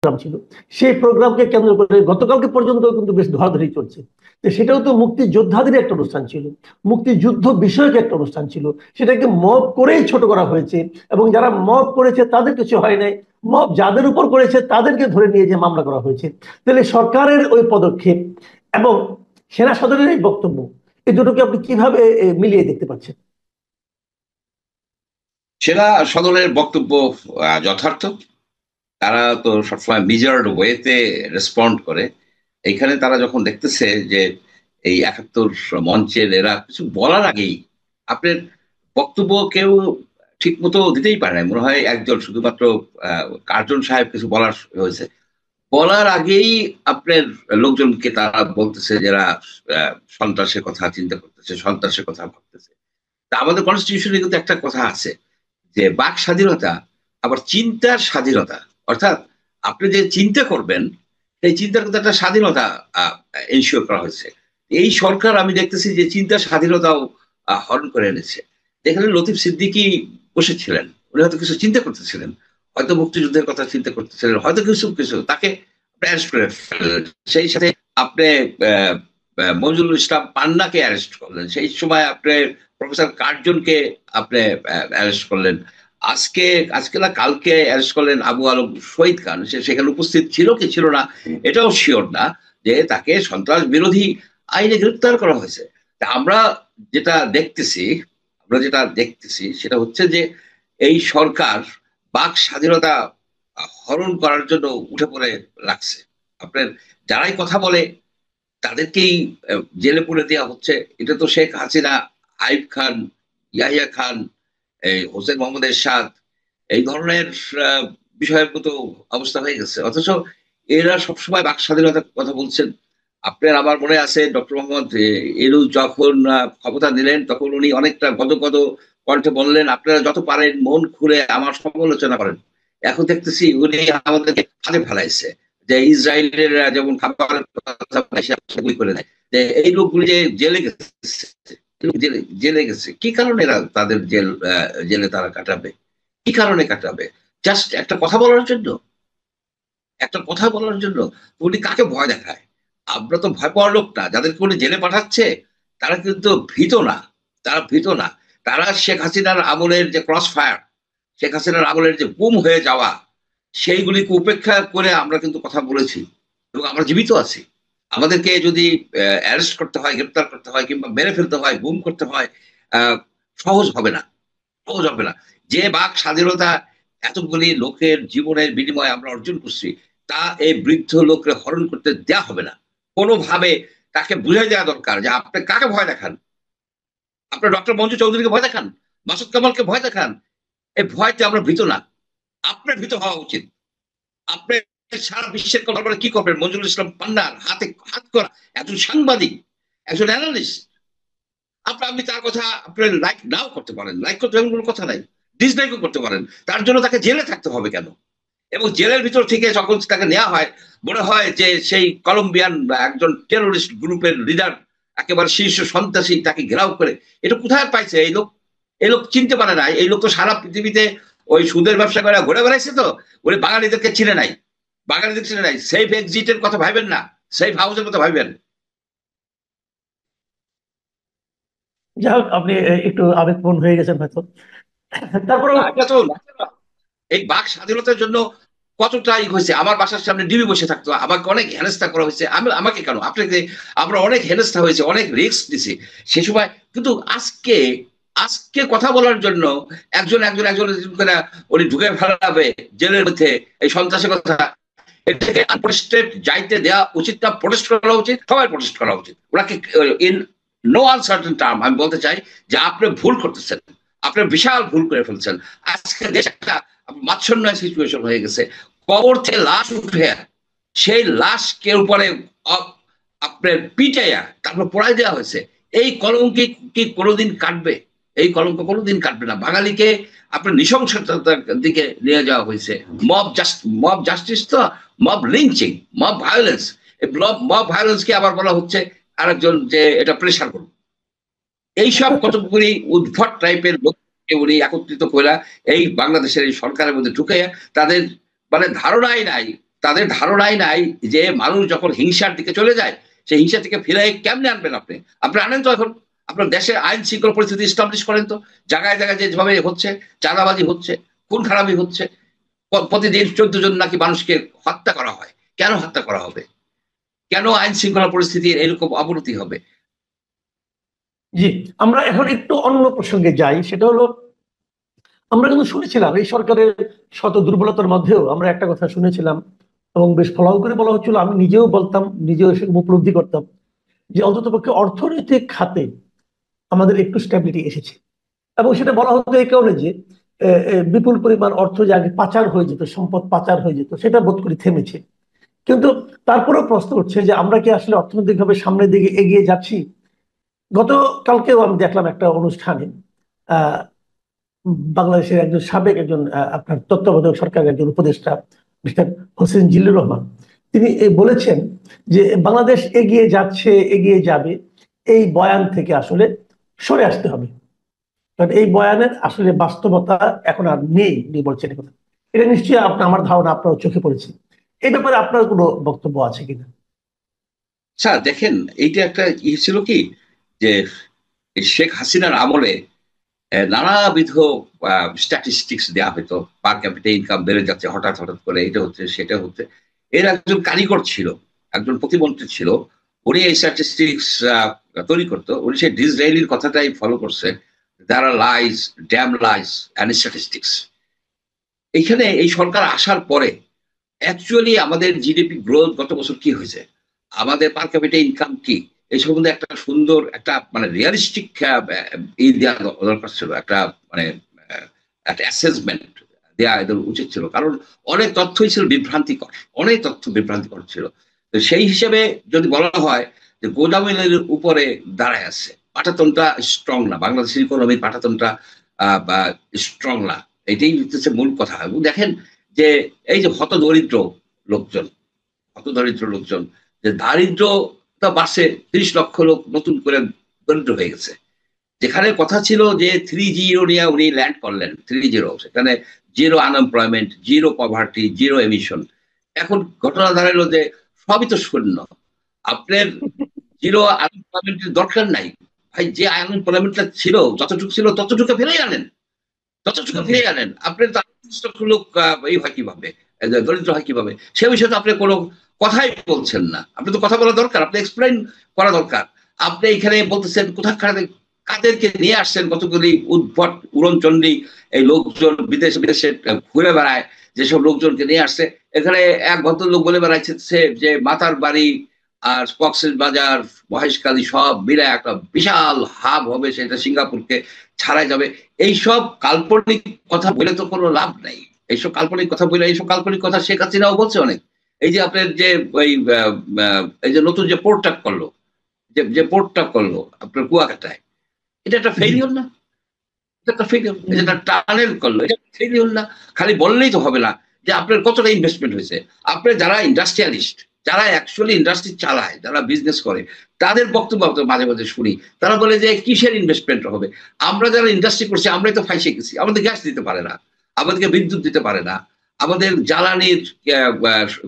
Programme ছিল, সেই প্রোগ্রামকে কেন্দ্র করে গতকালকে পর্যন্ত কিন্তু বেশ ধরাধরি চলছে। তো সেটাও তো মুক্তিযোদ্ধাদের একটা অনুষ্ঠান ছিল, মুক্তিযুদ্ধ বিষয়ক একটা অনুষ্ঠান ছিল, সেটাকে মব করেই ছোট করা হয়েছে। এবং যারা মব করেছে তাদের কিছু হয় নাই, মব যাদের উপর করেছে তাদেরকে ধরে নিয়ে যে মামলা করা হয়েছে। তাহলে সরকারের ওই পদক্ষেপ এবং সেনা সদরের এই বক্তব্য, এই দুটোকে আপনি কিভাবে মিলিয়ে দেখতে পাচ্ছেন? সেনা সদরের বক্তব্য যথার্থ। তারা তো সবসময় মেজার্ড ওয়েতে রেসপন্ড করে। এইখানে তারা যখন দেখতেছে যে এই 71 মঞ্চের এরা কিছু বলার আগেই আপনার বক্তব্য কেউ ঠিক মতো দিতেই পারে না, মনে হয় একজন শুধুমাত্র কার্জন সাহেব কিছু বলার হয়েছে, বলার আগেই আপনার লোকজনকে তারা বলতেছে যারা সন্ত্রাসের কথা চিন্তা করতেছে, সন্ত্রাসের কথা ভাবতেছে। তা আমাদের কনস্টিটিউশনে কিন্তু একটা কথা আছে যে বাক স্বাধীনতা আবার চিন্তার স্বাধীনতা, অর্থাৎ আপনি যে চিন্তা করবেন এই চিন্তার কিন্তু একটা স্বাধীনতা এনশিওর করা হয়েছে। এই সরকার আমি দেখতেছি যে চিন্তার স্বাধীনতাও হরণ করে এনেছে। যেখানে লতিফ সিদ্দিকী বসেছিলেন, উনি হয়তো কিছু চিন্তা করতেছিলেন, হয়তো মুক্তিযুদ্ধের কথা চিন্তা করতেছিলেন, হয়তো কিছু কিছু তাকে অ্যারেস্ট করে ফেললেন। সেই সাথে আপনি মঞ্জুরুল ইসলাম পান্নাকে অ্যারেস্ট করলেন, সেই সময় আপনি প্রফেসর কার্জনকে আপনি অ্যারেস্ট করলেন। আজকে আজকে না কালকে অ্যারেস্ট করলেন আবু আলম শহীদ খান, সে সেখানে উপস্থিত ছিল কি ছিল না এটাও শিওর না, যে তাকে সন্ত্রাস বিরোধী আইনে গ্রেপ্তার করা হয়েছে। তা যেটা দেখতেছি আমরা যেটা দেখতেছি সেটা হচ্ছে যে এই সরকার বাক স্বাধীনতা হরণ করার জন্য উঠে পড়ে লাগছে। আপনার যারাই কথা বলে তাদেরকেই জেলে পুরে দেওয়া হচ্ছে। এটা তো শেখ হাসিনা, আইব খান, ইয়াহিয়া খান, এই হোসেন মোহাম্মদ এরশাদ, এই ধরনের বিষয়ের মতো অবস্থা হয়ে গেছে। অথচ এরা সবসময় বাক স্বাধীনতার কথা বলছেন। আপনার আমার মনে আছে ডক্টর মোহাম্মদ ইউনূস যখন ক্ষমতা নিলেন তখন উনি অনেকটা গদগদ কণ্ঠে বললেন আপনারা যত পারেন মন খুলে আমার সমালোচনা করেন। এখন দেখতেছি উনি আমাদেরকে ফাঁদে ফেলাইছে, যে ইসরায়েলের যেমন খাবারের কথা গুলি করে দেয়, যে এই লোকগুলি যে জেলে গেছে, জেলে জেলে গেছে কি কারণে এরা তাদের জেলে তারা কাটাবে, কি কারণে কাটাবে? জাস্ট একটা কথা বলার জন্য, একটা কথা বলার জন্য। উনি কাকে ভয় দেখায়? আমরা তো ভয় পাওয়ার লোক না, যাদেরকে উনি জেলে পাঠাচ্ছে তারা কিন্তু ভীত না, তারা ভীত না। তারা শেখ হাসিনার আমলের যে ক্রস ফায়ার, শেখ হাসিনার আমলের যে গুম হয়ে যাওয়া, সেইগুলিকে উপেক্ষা করে আমরা কিন্তু কথা বলেছি এবং আমরা জীবিত আছি। আমাদেরকে যদি অ্যারেস্ট করতে হয়, গ্রেপ্তার করতে হয়, কিংবা মেরে ফেলতে হয়, গুম করতে হয়, আহ সহজ হবে না, সহজ হবে না। যে বাক স্বাধীনতা এতগুলি লোকের জীবনের বিনিময়ে আমরা অর্জন করছি, তা এই বৃদ্ধ লোককে হরণ করতে দেওয়া হবে না কোনোভাবে। তাকে বুঝাই দেওয়া দরকার যে আপনি কাকে ভয় দেখান। আপনার ডক্টর মঞ্জু চৌধুরীকে ভয় দেখান, মাসুদ কামালকে ভয় দেখান, এই ভয়তে আমরা ভীত না। আপনার ভীত হওয়া উচিত। আপনি সারা বিশ্বের কথা কি করবেন? মঞ্জুরুল ইসলাম পান্নার হাতে হাত করা একজন সাংবাদিক, একজন অ্যানালিস্ট, আপনি তার কথা আপনার লাইক নাও করতে পারেন, লাইক করতে এমন কোনো কথা নাই, ডিসলাইকও করতে পারেন, তার জন্য তাকে জেলে থাকতে হবে কেন? এবং জেলের ভিতর থেকে যখন তাকে নেওয়া হয় মনে হয় যে সেই কলম্বিয়ান একজন টেরোরিস্ট গ্রুপের লিডার, একেবারে শীর্ষ সন্ত্রাসী, তাকে ঘেরাও করে। এটা কোথায় পাইছে এই লোক? এই লোক চিনতে পারে না। এই লোক তো সারা পৃথিবীতে ওই সুদের ব্যবসা করে ঘুরে বেড়াইছে, তো ওই বাঙালিদেরকে চিনে নাই, বাঙালিদের চিনে নাই। সেফ এক্সিটের কথা ভাবেন না, সেফ হাউসের কথা ভাবেন। যাই হোক, আপনি একটু আবেগপ্রবণ হয়ে গেছেন হয়তো। তারপরেও এটা তো এই বাক স্বাধীনতার জন্য কতটা হয়েছে। আমার বাসার সামনে ডিবি বসে থাকতো, আমাকে অনেক হেনস্থা করা হয়েছে। আমাকে কেন, আপনাকে, আমরা অনেক হেনস্থা হয়েছে, অনেক রিস্ক দিছি সে সময়। কিন্তু আজকে আজকে কথা বলার জন্য একজন একজন একজন করে উনি ঢুকে ফেলাবে জেলের মধ্যে এই সন্ত্রাসের কথা। এটাকে আনপ্রোটেস্টেড যাইতে দেওয়া উচিত না, প্রোটেস্ট করা উচিত, সবাই প্রোটেস্ট করা উচিত। ওনাকে ইন নো আনসার্টেন টার্ম আমি বলতে চাই যে আপনি ভুল করতেছেন, আপনি বিশাল ভুল করে ফেলছেন। আজকে দেশ একটা মাচ্ছন্ন সিচুয়েশন হয়ে গেছে। কবর থেকে লাশ উঠে সেই লাশকে উপরে আপনার পিটাইয়া তারপর পোড়াই দেওয়া হয়েছে। এই কলঙ্ক কি কোনোদিন কাটবে? এই কলঙ্ক কোনোদিন কাটবে না। বাঙালিকে আপনার নৃশংসতার দিকে নিয়ে যাওয়া হয়েছে। মব জাস্টিস তো mob lynching, mob violence. Mob ভায়োলেন্সকে আবার বলা হচ্ছে আরেকজন যে এটা প্রেশার করুন। এইসব কতগুলি উদ্ভট টাইপের লোককে উনি একত্রিত করে এই বাংলাদেশের এই সরকারের মধ্যে ঢুকে তাদের মানে ধারণাই নাই তাদের ধারণাই নাই যে মানুষ যখন হিংসার দিকে চলে যায় সেই হিংসা থেকে ফিরে কেমনে আনবেন আপনি আপনি আনেন তো এখন আপনার দেশে আইন শৃঙ্খলা পরিস্থিতি এস্টাবলিশ করেন তো জায়গায় জায়গায় যেভাবে হচ্ছে চাঁদাবাজি হচ্ছে খুন খারাপি হচ্ছে প্রতিদিন 14 জন নাকি মানুষকে হত্যা করা হয় কেন হত্যা করা হবে কেন আইন শৃঙ্খলা পরিস্থিতির এরকম অবনতি হবে জি, আমরা এখন একটু অন্য প্রসঙ্গে যাই, সেটা হলো আমরা কিন্তু শুনেছিলাম এই সরকারের শত দুর্বলতার মধ্যেও আমরা একটা কথা শুনেছিলাম এবং বেশ ফলাও করে বলা হচ্ছিল, আমি নিজেও বলতাম, নিজেও এসে উপলব্ধি করতাম যে অন্ততপক্ষে অর্থনৈতিক খাতে আমাদের একটু স্ট্যাবিলিটি এসেছে। এবং সেটা বলা হতো এই কারণে যে বিপুল পরিমাণ অর্থ যে আগে পাচার হয়ে যেত, সম্পদ পাচার হয়ে যেত, সেটা বোধ করি থেমেছে। কিন্তু তারপরেও প্রশ্ন উঠছে যে আমরা কি আসলে অর্থনৈতিকভাবে সামনের দিকে এগিয়ে যাচ্ছি? গতকালকেও আমি দেখলাম একটা অনুষ্ঠানে বাংলাদেশের একজন সাবেক একজন আপনার তত্ত্বাবধায়ক সরকারের একজন উপদেষ্টা মিস্টার হোসেন জিল্লুর রহমান, তিনি বলেছেন যে বাংলাদেশ এগিয়ে যাচ্ছে, এগিয়ে যাবে, এই বয়ান থেকে আসলে সরে আসতে হবে, কারণ এই বয়ানের আসলে বাস্তবতা এখন আর নেই, বলছেন কথা। এটা নিশ্চয়ই আপনার, আমার ধারণা আপনার চোখে পড়েছে। এই ব্যাপারে আপনার কোনো বক্তব্য আছে কিনা? স্যার দেখেন এইটা একটা ছিল কি যে শেখ হাসিনার আমলে নানাবিধ স্ট্যাটিস্টিক্স দেওয়া হতো, পার ক্যাপিটা ইনকাম বেড়ে যাচ্ছে হঠাৎ হঠাৎ করে, এটা হচ্ছে সেটা হচ্ছে। এর একজন কারিগর ছিল, একজন প্রতিমন্ত্রী ছিল, উনি এই স্ট্যাটিস্টিক্স তৈরি করতো। উনি সেই ডিসরায়েলির কথাটাই ফলো করছে, there are lies, damn lies and statistics. এইখানে এই সরকার আসার পরে অ্যাকচুয়ালি আমাদের জিডিপি গ্রোথ গত বছর কি হয়েছে, আমাদের পার ক্যাপিটা ইনকাম কি, এই সম্বন্ধে একটা সুন্দর একটা মানে রিয়ালিস্টিক দেওয়া দরকার ছিল, একটা মানে একটা অ্যাসেসমেন্ট দেওয়া এদের উচিত ছিল। কারণ অনেক তথ্যই ছিল বিভ্রান্তিকর, অনেক তথ্য বিভ্রান্তিকর ছিল। তো সেই হিসেবে যদি বলা হয় যে গোদামিলের উপরে দাঁড়ায় আছে, পাটাতনটা স্ট্রং না, বাংলাদেশের ইকোনমির পাটাতনটা স্ট্রং না, এটাই হচ্ছে মূল কথা। এবং দেখেন যে এই যে হতদরিদ্র লোকজন, হতদরিদ্র লোকজন, যে দারিদ্রতা বাড়ছে, 30 লক্ষ লোক নতুন করে দরিদ্র হয়ে গেছে। যেখানে কথা ছিল যে 3-0 নিয়ে উনি ল্যান্ড করলেন, 3-0, সেখানে zero unemployment, zero poverty, zero emission. এখন ঘটনা দাঁড়ালো যে সবই তো শূন্য। আপনার জিরো আনএমপ্লয়মেন্টের দরকার নাই ভাই, যে আনএমপ্লয়মেন্টটা ছিল যতটুকু ছিল ততটুকু ফিরে আনেন, যতটুকু ফিরে আনেন। আপনার লোক এই হয় কিভাবে, দরিদ্র হয় কিভাবে, সে বিষয়ে তো আপনি কোনো কথাই বলছেন না। আপনি তো কথা বলা দরকার, আপনি এক্সপ্লেন করা দরকার। আপনি এখানে বলতেছেন কোথায় কাদেরকে নিয়ে আসছেন, কতগুলি উদ্ভট উড়নচণ্ডী এই লোকজন বিদেশে বিদেশে ঘুরে বেড়ায়, যেসব লোকজনকে নিয়ে আসছে। এখানে এক ভদ্রলোক বলে বেড়াচ্ছে যে মাতার বাড়ি আর কক্সেস বাজার, মহেশখালী সব মিলে একটা বিশাল হাব হবে, সেটা সিঙ্গাপুরকে ছাড়াই যাবে। এইসব কাল্পনিক কথা বলে তো কোনো লাভ নাই। এইসব কাল্পনিক কথা বলে, এইসব কাল্পনিক কথা শেখ হাসিনাও বলছে অনেক। এই যে আপনার যে ওই এই যে নতুন যে পোর্টটা করলো, যে পোর্টটা করলো আপনার কুয়াকাটায়, এটা একটা ফেইলিওর না? এটা একটা ফেইলিওর। এটা টানেল করলো, এটা ফেইলিওর না? খালি বললেই তো হবে না যে আপনার কতটা ইনভেস্টমেন্ট হয়েছে। আপনার যারা ইন্ডাস্ট্রিয়ালিস্ট, যারা অ্যাকচুয়ালি ইন্ডাস্ট্রি চালায়, যারা বিজনেস করে, তাদের বক্তব্য মাঝে মাঝে শুনি। তারা বলে যে কিসের ইনভেস্টমেন্ট হবে, আমরা যারা ইন্ডাস্ট্রি করছি আমরাই তো ফাইসে গেছি। আমাদের গ্যাস দিতে পারে না, আমাদেরকে বিদ্যুৎ দিতে পারে না, আমাদের জ্বালানির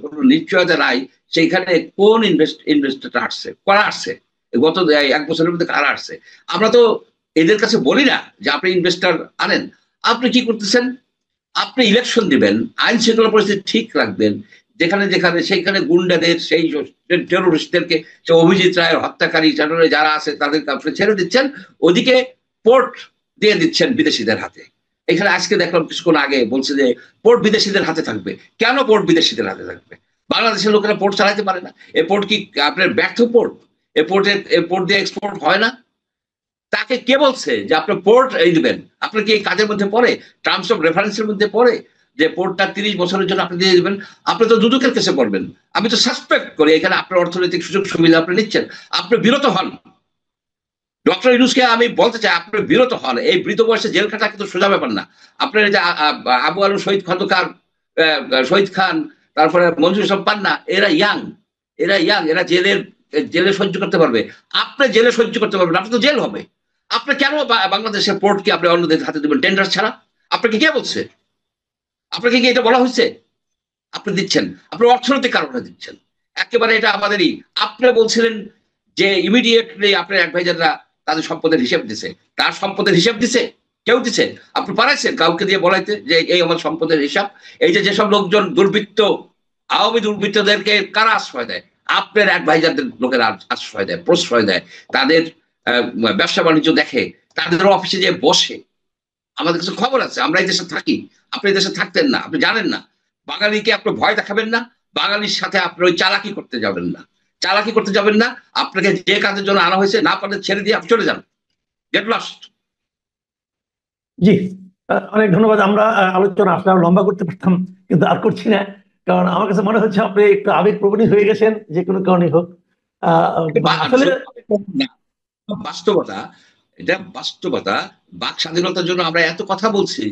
কোনো নিশ্চয়তা নাই। সেইখানে কোন ইনভেস্টটা আসছে, কারা আসছে, গত 1 বছরের মধ্যে কারা আসছে? আমরা তো এদের কাছে বলি না যে আপনি ইনভেস্টার আনেন। আপনি কি করতেছেন? আপনি ইলেকশন দিবেন, আইন শৃঙ্খলা পরিস্থিতি ঠিক রাখবেন, যেখানে যেখানে সেইখানে গুন্ডাদের, সেই টেরোরিস্টদেরকে, সে অভিজিৎ রায়ের হত্যাকারী যারা আছে তাদেরকে আপনি ছেড়ে দিচ্ছেন, ওদিকে পোর্ট দিয়ে দিচ্ছেন বিদেশিদের হাতে। এখানে আজকে দেখলাম কিছুক্ষণ আগে বলছে যে পোর্ট বিদেশিদের হাতে থাকবে। কেন পোর্ট বিদেশিদের হাতে থাকবে? বাংলাদেশের লোকেরা পোর্ট চালাতে পারে না? এ পোর্ট কি আপনার ব্যর্থ পোর্ট? এ পোর্ট দিয়ে এক্সপোর্ট হয় না? তাকে কে বলছে যে আপনি পোর্ট এই দিবেন? আপনার কি এই কাজের মধ্যে পড়ে, টার্মস অফ রেফারেন্সের মধ্যে পড়ে যে পোর্টটা 30 বছরের জন্য আপনি দিয়ে দিবেন? আপনি তো দুদকের কেসে পড়বেন। আমি তো সাসপেক্ট করি এখানে আপনার অর্থনৈতিক সুযোগ সুবিধা আপনি নিচ্ছেন। আপনি বিরত হন। ডক্টর ইউনূসকে আমি বলতে চাই, আপনি বিরত হন। এই বৃদ্ধ বয়সে জেল খাটা কিন্তু সোজা ব্যাপার না। আপনার এই যে আবু আলম শহীদ খন্দকার, শহীদ খান, তারপরে মঞ্জুর সব পান্না, এরা ইয়াং, এরা জেলে সহ্য করতে পারবে। আপনি জেলে সহ্য করতে পারবেন, আপনি তো জেল হবে। আপনি কেন বাংলাদেশের পোর্টকে আপনি অন্যদের হাতে দেবেন টেন্ডার ছাড়া? আপনাকে কে বলছে? আপনাকে কি এটা বলা হয়েছে? আপনি দিচ্ছেন, আপনার অর্থনৈতিক কারণে দিচ্ছেন, একেবারে এটা আমাদেরই। আপনি বলছিলেন যে ইমিডিয়েটলি আপনার অ্যাডভাইজাররা তাদের সম্পদের হিসাব দিছে, তার সম্পদের হিসাব দিছে? কেউ দিছে? আপনি পারাইছেন কাউকে দিয়ে বলাইতে যে এই আমার সম্পদের হিসাব? এই যে যেসব লোকজন দুর্বৃত্ত, আওয়ামী দুর্বৃত্তদেরকে কারা আশ্রয় দেয়? আপনার অ্যাডভাইজারদের লোকেরা আশ্রয় দেয়, প্রশ্রয় দেয়, তাদের ব্যবসা বাণিজ্য দেখে, তাদের অফিসে যে বসে। আমাদের কাছে খবর আছে, আমরা এই দেশে থাকি, আপনি এই দেশে থাকতেন না, আপনি জানেন না। বাঙালিকে আপনি ভয় দেখাবেন না, বাঙালির সাথে আপনি ওই চালাকি করতে যাবেন না, চালাকি করতে যাবেন না। আপনাকে যে কাজের জন্য আনা হয়েছে, না পারলে ছেড়ে দিয়ে আপনি চলে যান, গেট লস্ট। জি, অনেক ধন্যবাদ। আমরা আলোচনা আসলে আরো লম্বা করতে পারতাম, কিন্তু আর করছি না, কারণ আমার কাছে মনে হচ্ছে আপনি একটু আবেগপ্রবণী হয়ে গেছেন, যে কোনো কারণে হোক। আসলে বাস্তবতা, এটা বাস্তবতা। বাক স্বাধীনতার জন্য আমরা এত কথা বলছি,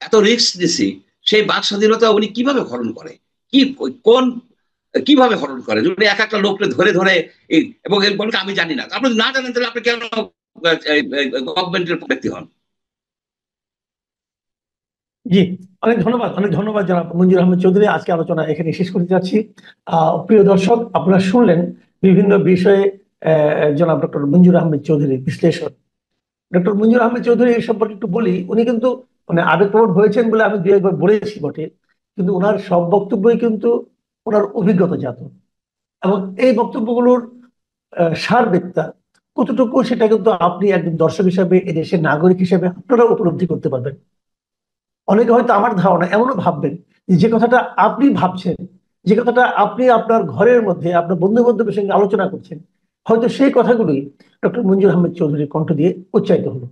এত রিস্ক দিছি, সেই বাক স্বাধীনতা উনি কিভাবে হরণ করে? কি, কোন, কিভাবে হরণ করে? উনি এক একটা লোককে ধরে ধরে এবং বলকে আমি জানি না। আপনি না জানেন তাহলে আপনি কেন গভর্নমেন্টের ব্যক্তি হন? জি, অনেক ধন্যবাদ, অনেক ধন্যবাদ জনাব মঞ্জুর আহমেদ চৌধুরী। আজকে আলোচনা এখানে শেষ করতে যাচ্ছি। প্রিয় দর্শক, আপনারা শুনলেন বিভিন্ন বিষয়ে জনাব ডক্টর মঞ্জুর আহমেদ চৌধুরীর বিশ্লেষণ। ডক্টর মঞ্জুর আহমেদ চৌধুরী এই সম্পর্কে একটু বলি। উনি কিন্তু মানে আবেগপ্রবণ হয়েছেন বলে আমি দু একবার বলেছি বটে, কিন্তু ওনার সব বক্তব্যই কিন্তু ওনার অভিজ্ঞতাজাত, এবং এই বক্তব্যগুলোর সারবেত্তা কতটুকু সেটা কিন্তু আপনি একজন দর্শক হিসাবে, এদেশের নাগরিক হিসেবে আপনারা উপলব্ধি করতে পারবেন। অনেকে হয়তো আমার ধারণা এমনও ভাববেন যে কথাটা আপনি ভাবছেন, যে কথাটা আপনি আপনার ঘরের মধ্যে আপনার বন্ধু বান্ধবের সঙ্গে আলোচনা করছেন, হয়তো সেই কথাগুলোই ডক্টর মঞ্জুর আহমেদ চৌধুরীর কণ্ঠ দিয়ে উচ্চারিত হলো।